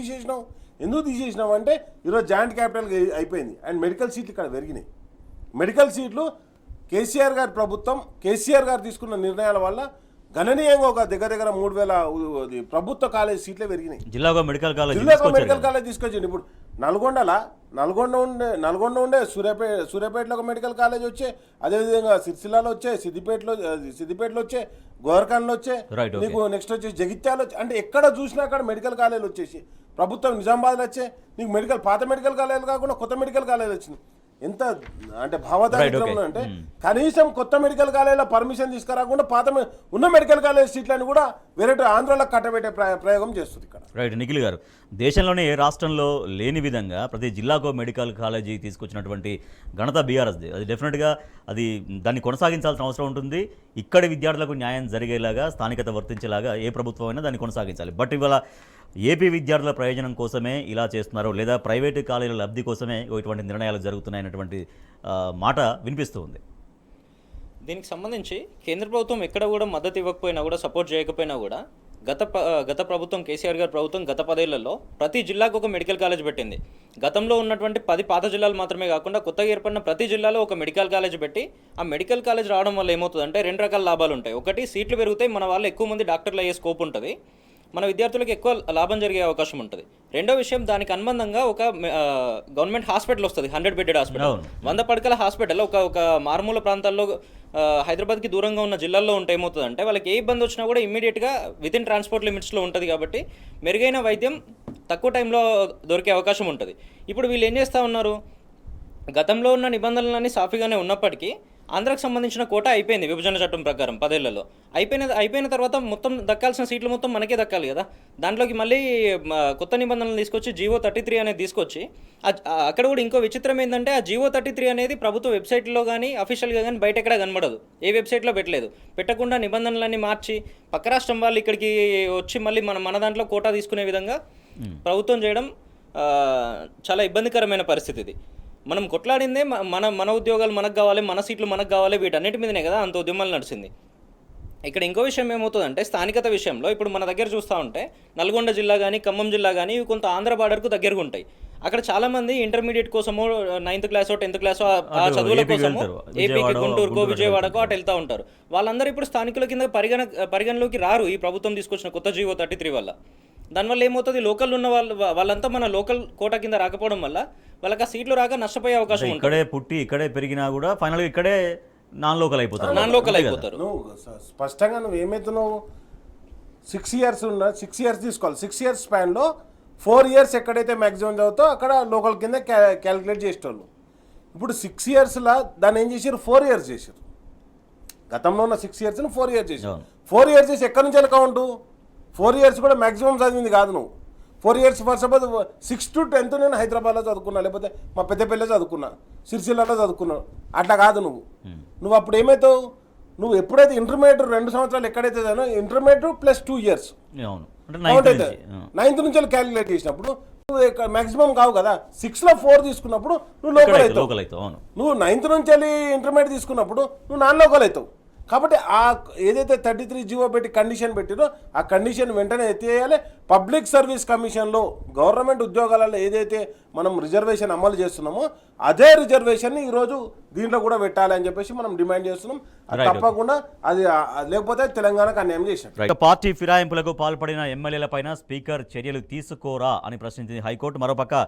తీసేసినావు అంటే ఈరోజు జాయింట్ క్యాపిటల్ అయిపోయింది అండ్ మెడికల్ సీట్లు ఇక్కడ పెరిగినాయి. మెడికల్ సీట్లు కేసీఆర్ గారు తీసుకున్న నిర్ణయాల వల్ల గణనీయంగా ఒక దగ్గర 3,000 ప్రభుత్వ కాలేజ్ సీట్లే పెరిగినాయి. జిల్లాగా మెడికల్ కాలేజ్ తీసుకొచ్చింది. ఇప్పుడు నల్గొండ ఉండే సూర్యాపేటలో ఒక మెడికల్ కాలేజ్ వచ్చే, అదేవిధంగా సిరిసిల్లాలో వచ్చే, సిద్దిపేటలో వచ్చే, గోరఖాన్లో వచ్చే, నీకు నెక్స్ట్ వచ్చేసి జగిత్యాలు వచ్చే, అంటే ఎక్కడ చూసినా అక్కడ మెడికల్ కాలేజీలు వచ్చేసి ప్రభుత్వం నిజామాబాద్లో వచ్చే నీకు పాత మెడికల్ కాలేజీలు కాకుండా కొత్త మెడికల్ కాలేజ్ వచ్చింది. ఎంత అంటే భావదారిద్రం అంటే కనీసం కొత్త మెడికల్ కాలేజీలో పర్మిషన్ తీసుకురాకుండా పాత ఉన్న మెడికల్ కాలేజ్ సీట్లను కూడా వేరే ఆంధ్రాలో కట్టబెట్టే ప్రయోగం చేస్తుంది ఇక్కడ. రైట్ నిఖిల్ గారు, దేశంలోనే ఏ రాష్ట్రంలో లేని విధంగా ప్రతి జిల్లాకు మెడికల్ కాలేజీ తీసుకొచ్చినటువంటి ఘనత బీఆర్ఎస్ది. అది డెఫినెట్గా దాన్ని కొనసాగించాల్సిన అవసరం ఉంటుంది. ఇక్కడి విద్యార్థులకు న్యాయం జరిగేలాగా, స్థానికత వర్తించేలాగా ఏ ప్రభుత్వం అయినా దాన్ని కొనసాగించాలి. బట్ ఇవాళ ఏపీ విద్యార్థుల ప్రయోజనం కోసమే ఇలా చేస్తున్నారు, లేదా ప్రైవేటు కాలేజీల లబ్ధి కోసమే ఇటువంటి నిర్ణయాలు జరుగుతున్నాయన్నటువంటి మాట వినిపిస్తూ ఉంది. దీనికి సంబంధించి కేంద్ర ప్రభుత్వం ఎక్కడ కూడా మద్దతు ఇవ్వకపోయినా కూడా, సపోర్ట్ చేయకపోయినా కూడా గత ప్రభుత్వం కేసీఆర్ గారి ప్రభుత్వం గత 10 ఏళ్లలో ప్రతి జిల్లాకు ఒక మెడికల్ కాలేజ్ పెట్టింది. గతంలో ఉన్నటువంటి 10 పాత జిల్లాలు మాత్రమే కాకుండా కొత్తగా ఏర్పడిన ప్రతి జిల్లాలో ఒక మెడికల్ కాలేజ్ పెట్టి, ఆ మెడికల్ కాలేజ్ రావడం వల్ల ఏమవుతుందంటే 2 రకాల లాభాలు ఉంటాయి. ఒకటి, సీట్లు పెరుగుతాయి, మన వాళ్ళు ఎక్కువ మంది డాక్టర్లు అయ్యే స్కోప్ ఉంటుంది, మన విద్యార్థులకు ఎక్కువ లాభం జరిగే అవకాశం ఉంటుంది. రెండో విషయం, దానికి అనుబంధంగా ఒక గవర్నమెంట్ హాస్పిటల్ వస్తుంది, 100 బెడెడ్ హాస్పిటల్, 100 పడకల హాస్పిటల్ ఒక మారుమూల ప్రాంతాల్లో హైదరాబాద్కి దూరంగా ఉన్న జిల్లాల్లో ఉంటే ఏమవుతుందంటే వాళ్ళకి ఏ ఇబ్బంది వచ్చినా కూడా ఇమ్మీడియట్గా వితిన్ ట్రాన్స్పోర్ట్ లిమిట్స్లో ఉంటుంది. కాబట్టి మెరుగైన వైద్యం తక్కువ టైంలో దొరికే అవకాశం ఉంటుంది. ఇప్పుడు వీళ్ళు ఏం చేస్తూ ఉన్నారు, గతంలో ఉన్న నిబంధనలన్నీ సాఫీగానే ఉన్నప్పటికీ ఆంధ్రాకి సంబంధించిన కోటా అయిపోయింది విభజన చట్టం ప్రకారం 10 ఏళ్లలో. అయిపోయిన తర్వాత మొత్తం దక్కాల్సిన సీట్లు మొత్తం మనకే దక్కాలి కదా. దాంట్లోకి మళ్ళీ కొత్త నిబంధనలు తీసుకొచ్చి జీవో 33 అనేది తీసుకొచ్చి, అక్కడ కూడా ఇంకో విచిత్రం ఏంటంటే ఆ జీవో 33 అనేది ప్రభుత్వ వెబ్సైట్లో కానీ అఫీషియల్గా కానీ బయట ఎక్కడ కనబడదు, ఏ వెబ్సైట్లో పెట్టలేదు. పెట్టకుండా నిబంధనలన్నీ మార్చి పక్క రాష్ట్రం వాళ్ళు ఇక్కడికి వచ్చి మళ్ళీ మన దాంట్లో కోటా తీసుకునే విధంగా ప్రభుత్వం చేయడం చాలా ఇబ్బందికరమైన పరిస్థితి ఇది. మనం కొట్లాడిందే మన ఉద్యోగాలు మనకు కావాలి, మన సీట్లు మనకు కావాలి, వీటన్నిటి మీదనే కదా అంత ఉద్యమాలు నడిచింది. ఇక్కడ ఇంకో విషయం ఏమవుతుందంటే స్థానికత విషయంలో ఇప్పుడు మన దగ్గర చూస్తూ ఉంటే నల్గొండ జిల్లా కానీ ఖమ్మం జిల్లా కానీ ఇవి కొంత ఆంధ్ర బార్డర్కు దగ్గరగా ఉంటాయి. అక్కడ చాలామంది ఇంటర్మీడియట్ కోసమో 9th క్లాసో 10th క్లాసో ఆ చదువుల కోసమో ఏపీకి, గుంటూరుకో, విజయవాడకో అటు వెళ్తూ ఉంటారు. వాళ్ళందరూ ఇప్పుడు స్థానికుల కింద పరిగణలోకి రారు ఈ ప్రభుత్వం తీసుకొచ్చిన కొత్త జీవో 33 వల్ల. దానివల్ల ఏమవుతుంది, లోకల్ ఉన్న వాళ్ళంతా మన లోకల్ కోటా కింద రాకపోవడం వల్ల వాళ్ళకి ఆ సీట్లు రాక నష్టపోయే అవకాశం ఉంటుంది. ఇక్కడే పుట్టి ఇక్కడే పెరిగినా కూడా ఫైనల్గా ఇక్కడే నాన్ లోకల్ అయిపోతారు. నువ్వు స్పష్టంగా నువ్వు ఏమవుతున్నావు, 6 ఇయర్స్ తీసుకోవాలి. 6 ఇయర్స్ స్పాన్లో 4 ఇయర్స్ ఎక్కడైతే మ్యాక్సిమం చదువుతావు అక్కడ లోకల్ కింద క్యాలిక్యులేట్ చేసేటోళ్ళు. ఇప్పుడు 6 ఇయర్స్లో దాన్ని ఏం చేశారు, 4 ఇయర్స్ చేశారు. గతంలో ఉన్న 6 ఇయర్స్ని 4 ఇయర్స్ చేశారు. 4 ఇయర్స్ చేసి ఎక్కడి నుంచి అకౌంట్, 4 ఇయర్స్ కూడా మ్యాక్సిమం చదివింది కాదు నువ్వు. 4 years for suppose 6 to 10th నేను హైదరాబాద్లో చదువుకున్నా, లేకపోతే మా పెద్దపల్లిలో చదువుకున్నా, సిరిసిల్లలో చదువుకున్నావు, అట్లా కాదు నువ్వు అప్పుడు ఏమవుతావు, నువ్వు ఎప్పుడైతే ఇంటర్మీడియట్ 2 సంవత్సరాలు ఎక్కడైతే చదివానో ఇంటర్మీడియట్ ప్లస్ 2 ఇయర్స్ 9th నుంచి క్యాలిక్యులేట్ చేసినప్పుడు నువ్వు మ్యాక్సిమం కావు కదా. 6లో 4 తీసుకున్నప్పుడు నువ్వు లోకల్ అవుతావు. నువ్వు 9th నుంచి వెళ్ళి ఇంటర్మీడియట్ తీసుకున్నప్పుడు నువ్వు నాన్ లోకల్ అవుతావు. కాబట్టి ఆ ఏదైతే 33 జీవో పెట్టి కండిషన్ పెట్టిరో ఆ కండిషన్ వెంటనే ఎత్తేయాలి. పబ్లిక్ సర్వీస్ కమిషన్లో గవర్నమెంట్ ఉద్యోగాలలో ఏదైతే మనం రిజర్వేషన్ అమలు చేస్తున్నామో అదే రిజర్వేషన్ని ఈరోజు దీంట్లో కూడా పెట్టాలి అని చెప్పేసి మనం డిమాండ్ చేస్తున్నాం. తప్పకుండా అది లేకపోతే తెలంగాణకు అన్యాయం చేశారు. పార్టీ ఫిరాయింపులకు పాల్పడిన ఎమ్మెల్యేలపైన స్పీకర్ చర్యలు తీసుకోరా అని ప్రశ్నించింది హైకోర్టు. మరోపక్క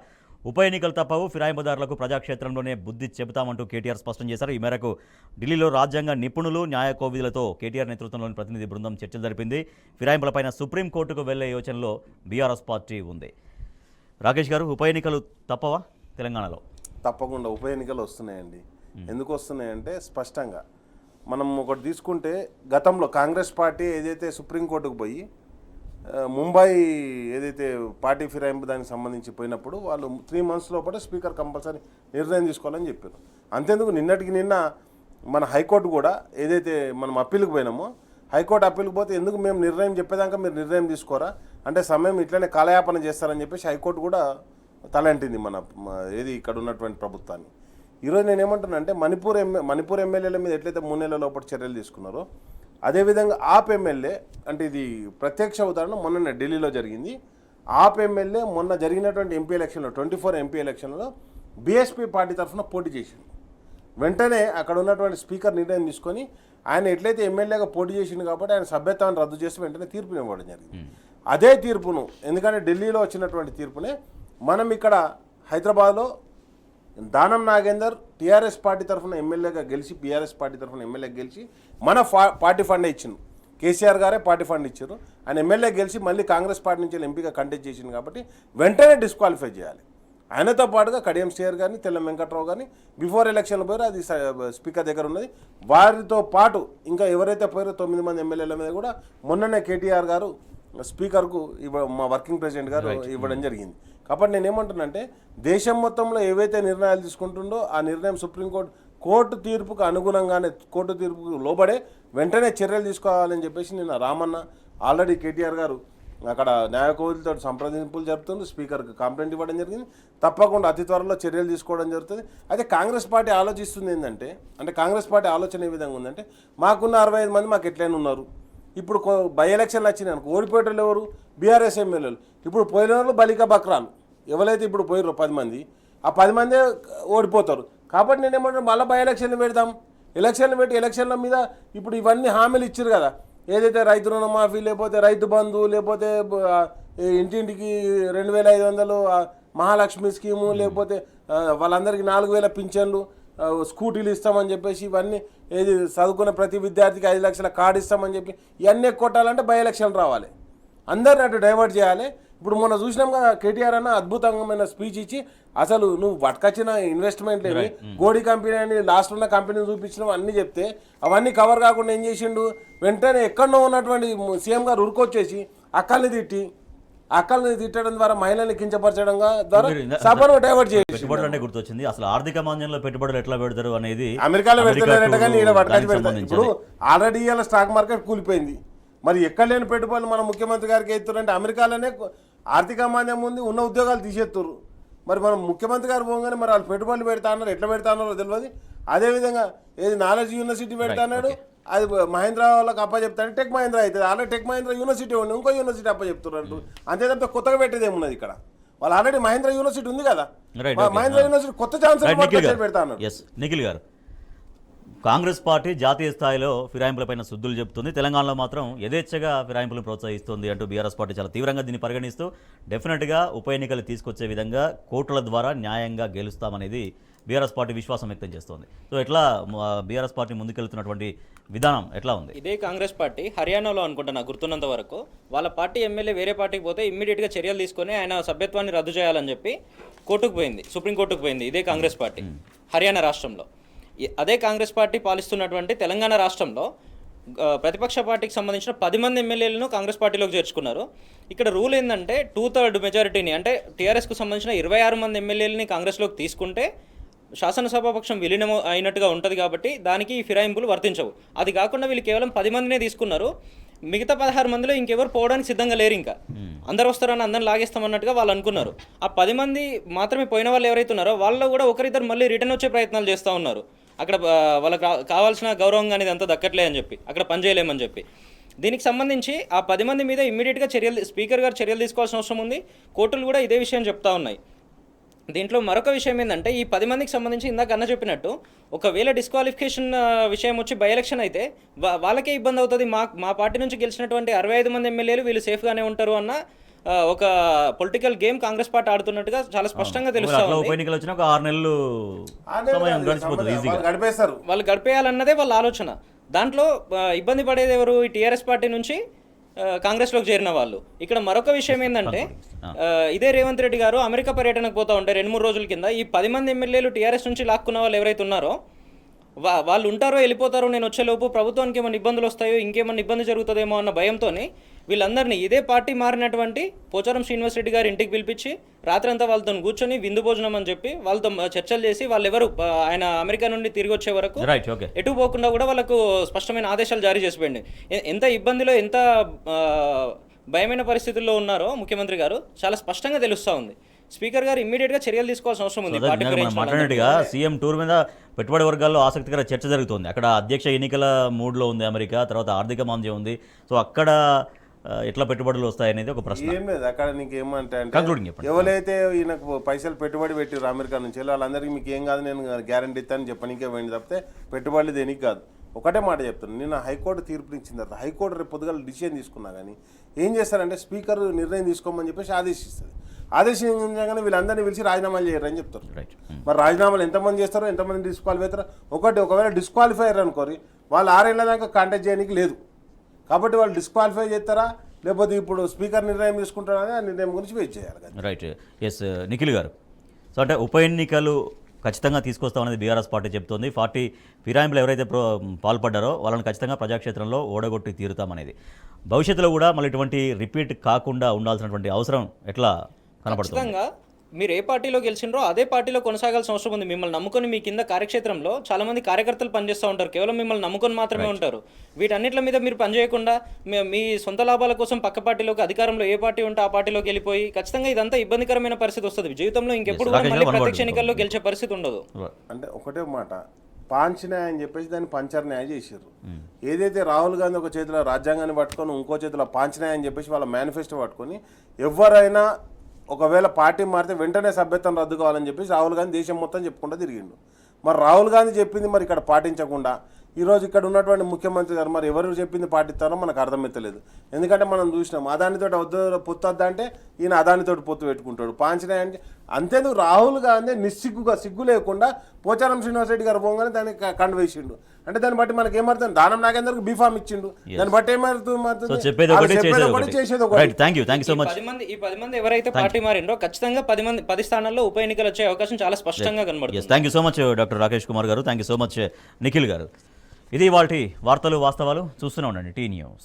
ఉప ఎన్నికలు తప్పవు, ఫిరాయింపుదారులకు ప్రజాక్షేత్రంలోనే బుద్ధి చెబుతామంటూ కేటీఆర్ స్పష్టం చేశారు. ఈ మేరకు ఢిల్లీలో రాజ్యాంగ నిపుణులు, న్యాయ కోవిదులతో కేటీఆర్ నేతృత్వంలోని ప్రతినిధి బృందం చర్చలు జరిపింది. ఫిరాయింపులపైన సుప్రీంకోర్టుకు వెళ్లే యోచనలో బీఆర్ఎస్ పార్టీ ఉంది. రాకేష్ గారు, ఉప ఎన్నికలు తప్పవా తెలంగాణలో? తప్పకుండా ఉప ఎన్నికలు వస్తున్నాయండి. ఎందుకు వస్తున్నాయంటే స్పష్టంగా మనం ఒకటి తీసుకుంటే గతంలో కాంగ్రెస్ పార్టీ ఏదైతే సుప్రీంకోర్టుకు పోయి ముంబై ఏదైతే పార్టీ ఫిరాయింపు దానికి సంబంధించి పోయినప్పుడు వాళ్ళు 3 months లోపల స్పీకర్ కంపల్సరీ నిర్ణయం తీసుకోవాలని చెప్పారు. అంతేందుకు నిన్నటికి నిన్న మన హైకోర్టు కూడా ఏదైతే మనం అప్పీల్కి పోయినామో హైకోర్టు అప్పీల్కి పోతే ఎందుకు మేము నిర్ణయం చెప్పేదాకా మీరు నిర్ణయం తీసుకోరా అంటే సమయం ఇట్లనే కాలయాపన చేస్తారని చెప్పేసి హైకోర్టు కూడా తలంటింది ఏది ఇక్కడ ఉన్నటువంటి ప్రభుత్వాన్ని. ఈరోజు నేను ఏమంటున్నానంటే మణిపూర్ ఎమ్మెల్యేల మీద ఎట్లయితే 3 నెలల లోపల చర్యలు తీసుకున్నారో అదేవిధంగా ఆప్ ఎమ్మెల్యే, అంటే ఇది ప్రత్యక్ష ఉదాహరణ మొన్న ఢిల్లీలో జరిగింది. ఆప్ ఎమ్మెల్యే మొన్న జరిగినటువంటి ఎంపీ ఎలక్షన్లో 24 ఎంపీ ఎలక్షన్లో బీఎస్పీ పార్టీ తరఫున పోటీ చేసింది. వెంటనే అక్కడ ఉన్నటువంటి స్పీకర్ నిర్ణయం తీసుకొని ఆయన ఎట్లయితే ఎమ్మెల్యేగా పోటీ చేసింది కాబట్టి ఆయన సభ్యత్వాన్ని రద్దు చేసి వెంటనే తీర్పుని ఇవ్వడం జరిగింది. అదే తీర్పును, ఎందుకంటే ఢిల్లీలో వచ్చినటువంటి తీర్పునే మనం ఇక్కడ హైదరాబాద్లో దానం నాగేందర్ టీఆర్ఎస్ పార్టీ తరఫున ఎమ్మెల్యేగా గెలిచి, బీఆర్ఎస్ పార్టీ తరఫున ఎమ్మెల్యేగా గెలిచి మన పార్టీ ఫండే ఇచ్చిండు. కేసీఆర్ గారే పార్టీ ఫండ్ ఇచ్చారు. ఆయన ఎమ్మెల్యే గెలిచి మళ్ళీ కాంగ్రెస్ పార్టీ నుంచి ఎంపీగా కంటెస్ట్ చేసింది కాబట్టి వెంటనే డిస్క్వాలిఫై చేయాలి. ఆయనతో పాటుగా కడియం శ్రేయర్ గారిని, తెల్లం వెంకట్రావు గారిని బిఫోర్ ఎలక్షన్ పోయారు, అది స్పీకర్ దగ్గర ఉన్నది. వారితో పాటు ఇంకా ఎవరైతే పోయారో 9 మంది ఎమ్మెల్యేల మీద కూడా మొన్ననే కేటీఆర్ గారు స్పీకర్కు మా వర్కింగ్ ప్రెసిడెంట్ గారు ఇవ్వడం జరిగింది. కాబట్టి నేను ఏమంటున్నానంటే దేశం మొత్తంలో ఏవైతే నిర్ణయాలు తీసుకుంటుండో ఆ నిర్ణయం కోర్టు తీర్పుకు అనుగుణంగానే, కోర్టు తీర్పుకు లోబడే వెంటనే చర్యలు తీసుకోవాలని చెప్పేసి నిన్న రామన్న ఆల్రెడీ కేటీఆర్ గారు అక్కడ న్యాయకోవిలతో సంప్రదింపులు జరుపుతుంది, స్పీకర్కి కంప్లైంట్ ఇవ్వడం జరిగింది. తప్పకుండా అతి త్వరలో చర్యలు తీసుకోవడం జరుగుతుంది. అయితే కాంగ్రెస్ పార్టీ ఆలోచిస్తుంది ఏంటంటే, కాంగ్రెస్ పార్టీ ఆలోచన ఏ విధంగా ఉందంటే, మాకున్న 65 మంది మాకు ఎట్లయినా ఉన్నారు, ఇప్పుడు బై ఎలక్షన్లు వచ్చినాయి అనుకో, ఓడిపోయేటోళ్ళు ఎవరు, బీఆర్ఎస్ ఎమ్మెల్యేలు. ఇప్పుడు పోయిన వాళ్ళు బలిక బక్రాలు ఎవరైతే ఇప్పుడు పోయారో 10 మంది, ఆ 10 మందే ఓడిపోతారు. కాబట్టి నేనేమంటాను, మళ్ళీ బై ఎలక్షన్లు పెడతాం. ఎలక్షన్లు పెట్టి ఎలక్షన్ల మీద ఇప్పుడు ఇవన్నీ హామీలు ఇచ్చారు కదా, ఏదైతే రైతు రుణమాఫీ, లేకపోతే రైతు బంధు, లేకపోతే ఇంటింటికి 2500 మహాలక్ష్మి స్కీము, లేకపోతే వాళ్ళందరికీ 4000 పింఛన్లు, స్కూటీలు ఇస్తామని చెప్పేసి, ఇవన్నీ ఏది చదువుకున్న ప్రతి విద్యార్థికి 5 లక్షల కార్డు ఇస్తామని చెప్పి ఇవన్నీ కొట్టాలంటే బై ఎలక్షన్ రావాలి, అందరిని అటు డైవర్ట్ చేయాలి. ఇప్పుడు మొన్న చూసినాం కదా, కేటీఆర్ అన్న అద్భుతమైన స్పీచ్ ఇచ్చి అసలు నువ్వు పట్టుకొచ్చిన ఇన్వెస్ట్మెంట్ లేవి, గోడి కంపెనీ అని లాస్ట్ ఉన్న కంపెనీని చూపించినావు అన్నీ చెప్తే అవన్నీ కవర్ కాకుండా ఏం చేసిండు, వెంటనే ఎక్కడో ఉన్నటువంటి సీఎం గారు ఉరుకొచ్చేసి అక్కల్ని తిట్టడం ద్వారా మహిళల్ని కించపరచడం ద్వారా సభను డైవర్ట్ చేసి పెట్టుబడులు అంటే గుర్తొచ్చింది. అసలు ఆర్థిక మాంద్యంలో పెట్టుబడులు ఎట్లా పెడతారు అనేది అమెరికాలో పెడతారంట, కానీ ఈయన పట్టుకొచ్చి పెడతారు. ఇప్పుడు ఆల్రెడీ ఇవాళ స్టాక్ మార్కెట్ కూలిపోయింది, మరి ఎక్కడ లేని పెట్టుబడులు మన ముఖ్యమంత్రి గారికి ఎత్తురంటే అమెరికాలోనే ఆర్థిక మాంద్యం ఉంది, ఉన్న ఉద్యోగాలు తీసేస్తారు. మరి మనం ముఖ్యమంత్రి గారు పోగానే మరి వాళ్ళు పెట్టుబడులు పెడతా అన్నారు, ఎట్లా పెడతా అన్నారో తెలియదు. అదేవిధంగా ఏది నాలెడ్జ్ యూనివర్సిటీ పెడతా అన్నాడు, అది మహేంద్ర వాళ్ళకి అప్పచెప్తాను, టెక్ మహేంద్ర అవుతుంది. ఆల్రెడీ టెక్ మహేంద్ర యూనివర్సిటీ ఉంది, ఇంకో యూనివర్సిటీ అప్పచెప్తున్నారు. అంతే తప్ప కొత్తగా పెట్టేది ఏమున్నది ఇక్కడ, వాళ్ళు ఆల్రెడీ మహేంద్ర యూనివర్సిటీ ఉంది కదా, మహేంద్ర యూనివర్సిటీ కొత్త ఛాన్స్ పెడతా అన్నారు. నిఖిల్ గారు, కాంగ్రెస్ పార్టీ జాతీయ స్థాయిలో ఫిరాయింపులపైన శుద్ధులు చెబుతుంది, తెలంగాణలో మాత్రం యథేచ్ఛగా ఫిరాయింపులను ప్రోత్సహిస్తుంది అంటూ బీఆర్ఎస్ పార్టీ చాలా తీవ్రంగా దీన్ని పరిగణిస్తూ డెఫినెట్గా ఉప ఎన్నికలు తీసుకొచ్చే విధంగా కోర్టుల ద్వారా న్యాయంగా గెలుస్తామనేది బీఆర్ఎస్ పార్టీ విశ్వాసం వ్యక్తం చేస్తోంది. సో ఎట్లా బీఆర్ఎస్ పార్టీ ముందుకెళ్తున్నటువంటి విధానం ఎట్లా ఉంది? ఇదే కాంగ్రెస్ పార్టీ హర్యానాలో అనుకుంటా నాకు గుర్తున్నంత వరకు వాళ్ళ పార్టీ ఎమ్మెల్యే వేరే పార్టీకి పోతే ఇమ్మీడియట్గా చర్యలు తీసుకొని ఆయన సభ్యత్వాన్ని రద్దు చేయాలని చెప్పి కోర్టుకు పోయింది, సుప్రీంకోర్టుకు పోయింది ఇదే కాంగ్రెస్ పార్టీ హర్యానా రాష్ట్రంలో. అదే కాంగ్రెస్ పార్టీ పాలిస్తున్నటువంటి తెలంగాణ రాష్ట్రంలో ప్రతిపక్ష పార్టీకి సంబంధించిన 10 మంది ఎమ్మెల్యేలను కాంగ్రెస్ పార్టీలోకి చేర్చుకున్నారు. ఇక్కడ రూల్ ఏంటంటే 2/3 మెజారిటీని, అంటే టీఆర్ఎస్కు సంబంధించిన 26 మంది ఎమ్మెల్యేలని కాంగ్రెస్లోకి తీసుకుంటే శాసనసభాపక్షం విలీనం అయినట్టుగా ఉంటుంది. కాబట్టి దానికి ఈ ఫిరాయింపులు వర్తించవు. అది కాకుండా వీళ్ళు కేవలం 10 మందినే తీసుకున్నారు. మిగతా 16 మందిలో ఇంకెవరు పోవడానికి సిద్ధంగా లేరు, ఇంకా అందరు వస్తారని అందరిని లాగేస్తామన్నట్టుగా వాళ్ళు అనుకున్నారు. ఆ 10 మంది మాత్రమే పోయిన వాళ్ళు ఎవరైతే ఉన్నారో వాళ్ళు కూడా ఒకరిద్దరు మళ్ళీ రిటర్న్ వచ్చే ప్రయత్నాలు చేస్తూ ఉన్నారు. అక్కడ వాళ్ళకి కావాల్సిన గౌరవం అనేది అంతా దక్కట్లే అని చెప్పి, అక్కడ పనిచేయలేమని చెప్పి. దీనికి సంబంధించి ఆ 10 మంది మీద ఇమ్మీడియట్గా స్పీకర్ గారు చర్యలు తీసుకోవాల్సిన అవసరం ఉంది. కోర్టులు కూడా ఇదే విషయం చెప్తా ఉన్నాయి. దీంట్లో మరొక విషయం ఏంటంటే, ఈ 10 మందికి సంబంధించి ఇందాక అన్న చెప్పినట్టు ఒకవేళ డిస్క్వాలిఫికేషన్ విషయం వచ్చి బై ఎలక్షన్ అయితే వాళ్ళకే ఇబ్బంది అవుతుంది. మా పార్టీ నుంచి గెలిచినటువంటి 65 మంది ఎమ్మెల్యేలు వీళ్ళు సేఫ్గానే ఉంటారు అన్న ఒక పొలిటికల్ గేమ్ కాంగ్రెస్ పార్టీ ఆడుతున్నట్టుగా చాలా స్పష్టంగా తెలుస్తుంది. వాళ్ళు గడిపేయాలన్నదే వాళ్ళ ఆలోచన. దాంట్లో ఇబ్బంది పడేది ఎవరు? ఈ టీఆర్ఎస్ పార్టీ నుంచి కాంగ్రెస్లోకి చేరిన వాళ్ళు. ఇక్కడ మరొక విషయం ఏంటంటే, ఇదే రేవంత్ రెడ్డి గారు అమెరికా పర్యటనకు పోతా ఉంటే 2-3 రోజుల కింద ఈ 10 మంది ఎమ్మెల్యేలు టీఆర్ఎస్ నుంచి లాక్కున్న వాళ్ళు ఎవరైతే ఉన్నారో వాళ్ళు ఉంటారో వెళ్ళిపోతారో, నేను వచ్చేలోపు ప్రభుత్వానికి ఏమైనా ఇబ్బందులు వస్తాయో, ఇంకేమైనా ఇబ్బంది జరుగుతుందేమో అన్న భయంతో వీళ్ళందరినీ ఇదే పార్టీ మారినటువంటి పోచారం శ్రీనివాస్ రెడ్డి గారి ఇంటికి పిలిపించి రాత్రంతా వాళ్ళతో కూర్చొని విందు భోజనం అని చెప్పి వాళ్ళతో చర్చలు చేసి వాళ్ళెవరు ఆయన అమెరికా నుండి తిరిగి వచ్చే వరకు ఎటు పోకుండా కూడా వాళ్ళకు స్పష్టమైన ఆదేశాలు జారీ చేసిపోయింది. ఎంత ఇబ్బందిలో, ఎంత భయమైన పరిస్థితుల్లో ఉన్నారో ముఖ్యమంత్రి గారు చాలా స్పష్టంగా తెలుస్తూ ఉంది. స్పీకర్ గారు ఇమ్మీడియట్గా చర్యలు తీసుకోవాల్సిన అవసరం ఉంది పార్టీ మనం ఫిరాయించిన మాట్లాడినట్టుగా సీఎం టూర్ మీద పెట్టుబడి వర్గాల్లో ఆసక్తికర చర్చ జరుగుతుంది. అక్కడ అధ్యక్ష ఎన్నికల మూడ్లో ఉంది అమెరికా, తర్వాత ఆర్థిక మాంద్యం ఉంది. సో అక్కడ ఎట్లా పెట్టుబడులు వస్తాయనేది ఒక ప్రశ్న. ఏం లేదు అక్కడ నీకు ఏమంటే Concluding చెప్పండి. ఎవరైతే ఈయనకు పైసలు పెట్టుబడి పెట్టారు అమెరికా నుంచి వాళ్ళందరికీ మీకు ఏం కాదు నేను గ్యారంటీ ఇస్తాను చెప్పనీకే పోయింది తప్పితే పెట్టుబడులు దేనికి కాదు. ఒకటే మాట చెప్తున్నాను, నిన్న హైకోర్టు తీర్పు ఇచ్చిన తర్వాత హైకోర్టు రేపు పొద్దుగాల డిసిషన్ తీసుకున్నా కానీ ఏం చేస్తారంటే స్పీకర్ నిర్ణయం తీసుకోమని చెప్పేసి ఆదేశిస్తుంది. ఆదేశించగానే వీళ్ళందరినీ పిలిచి రాజీనామాలు చేయరని చెప్తారు. రైట్. మరి రాజీనామాలు ఎంతమంది చేస్తారో ఎంతమంది డిస్క్వాలిఫై అవుతారో ఒకవేళ డిస్క్వాలిఫై అయ్యారు అనుకోరి వాళ్ళు 6 ఏళ్ల దాకా కాంటాక్ట్ చేయడానికి లేదు. కాబట్టి వాళ్ళు డిస్క్వాలిఫై చేస్తారా లేకపోతే ఇప్పుడు స్పీకర్ నిర్ణయం తీసుకుంటారా అని ఆ నిర్ణయం గురించి వెయిట్ చేయాలి కదా. రైట్. ఎస్ నిఖిల్ గారు, సో అంటే ఉప ఎన్నికలు ఖచ్చితంగా తీసుకొస్తామనేది బీఆర్ఎస్ పార్టీ చెప్తోంది. పార్టీ ఫిరాయింపులు ఎవరైతే పాల్పడ్డారో వాళ్ళని ఖచ్చితంగా ప్రజాక్షేత్రంలో ఓడగొట్టి తీరుతామనేది. భవిష్యత్తులో కూడా మళ్ళీ ఇటువంటి రిపీట్ కాకుండా ఉండాల్సినటువంటి అవసరం ఎట్లా కనపడుతుంది? ఖచ్చితంగా మీరు ఏ పార్టీలో గెలిచిండ్రో అదే పార్టీలో కొనసాగాల్సిన అవసరం ఉంది. మిమ్మల్ని నమ్ముకొని మీ కింద కార్యక్షేత్రంలో చాలా మంది కార్యకర్తలు పనిచేస్తూ ఉంటారు, కేవలం మిమ్మల్ని నమ్ముకొని మాత్రమే ఉంటారు. వీటన్నిటి మీద మీరు పనిచేయకుండా మీ సొంత లాభాల కోసం పక్క పార్టీలోకి అధికారంలో ఏ పార్టీ ఉంటే ఆ పార్టీలోకి వెళ్ళిపోయి ఖచ్చితంగా ఇదంతా ఇబ్బందికరమైన పరిస్థితి వస్తుంది. జీవితంలో ఇంకెప్పుడు కూడా మళ్ళీ ప్రత్యక్ష ఎన్నికల్లో గెలిచే పరిస్థితి ఉండదు. అంటే ఒకటే మాట పాంచన్యాయ అని చెప్పేసి దాన్ని పంచర్న్యాయ చేశారు. ఏదైతే రాహుల్ గాంధీ ఒక చేతిలో రాజ్యాంగాన్ని పట్టుకొని ఇంకో చేతిలో పాంచన్యాయ అని చెప్పేసి వాళ్ళ మేనిఫెస్టో పట్టుకొని ఎవరైనా ఒకవేళ పార్టీ మారితే వెంటనే సభ్యత్వం రద్దు కావాలని చెప్పేసి రాహుల్ గాంధీ దేశం మొత్తం చెప్పుకుంటూ తిరిగిండు. మరి రాహుల్ గాంధీ చెప్పింది మరి ఇక్కడ పాటించకుండా ఈరోజు ఇక్కడ ఉన్నటువంటి ముఖ్యమంత్రి గారు మరి ఎవరు చెప్పింది పాటిస్తారో మనకు అర్థమవుతలేదు. ఎందుకంటే మనం చూసినాం అదానితోటి వద్దు పొత్తు వద్దా అంటే ఈయన అదానితోటి పొత్తు పెట్టుకుంటాడు. పాంచనాయ అంటే అంతేందుకు రాహుల్ గాంధీ సిగ్గు లేకుండా పోచారం శ్రీనివాస్ రెడ్డి గారు పోగానే దాన్ని కండువేసిండు. అంటే దాన్ని బట్టి మనకి ఏమర్థం దానం నాగేందర్కి బీఫామ్ ఇచ్చిండు. దాన్ని బట్టి ఏమవుతుంది చెప్పేది ఒకటి చేసేది ఒకటి. Thank you so much. ఈ 10 మంది ఎవరైతే పార్టీ మారిండో ఖచ్చితంగా 10 స్థానాల్లో ఉప ఎన్నికలు వచ్చే అవకాశం చాలా స్పష్టంగా కనబడుతుంది. Thank you so much doctor Rakesh Kumar garu. Thank you so much Nikhil garu. ఇది వాటి వార్తలు వాస్తవాలు చూస్తూనే ఉండండి టీ న్యూస్.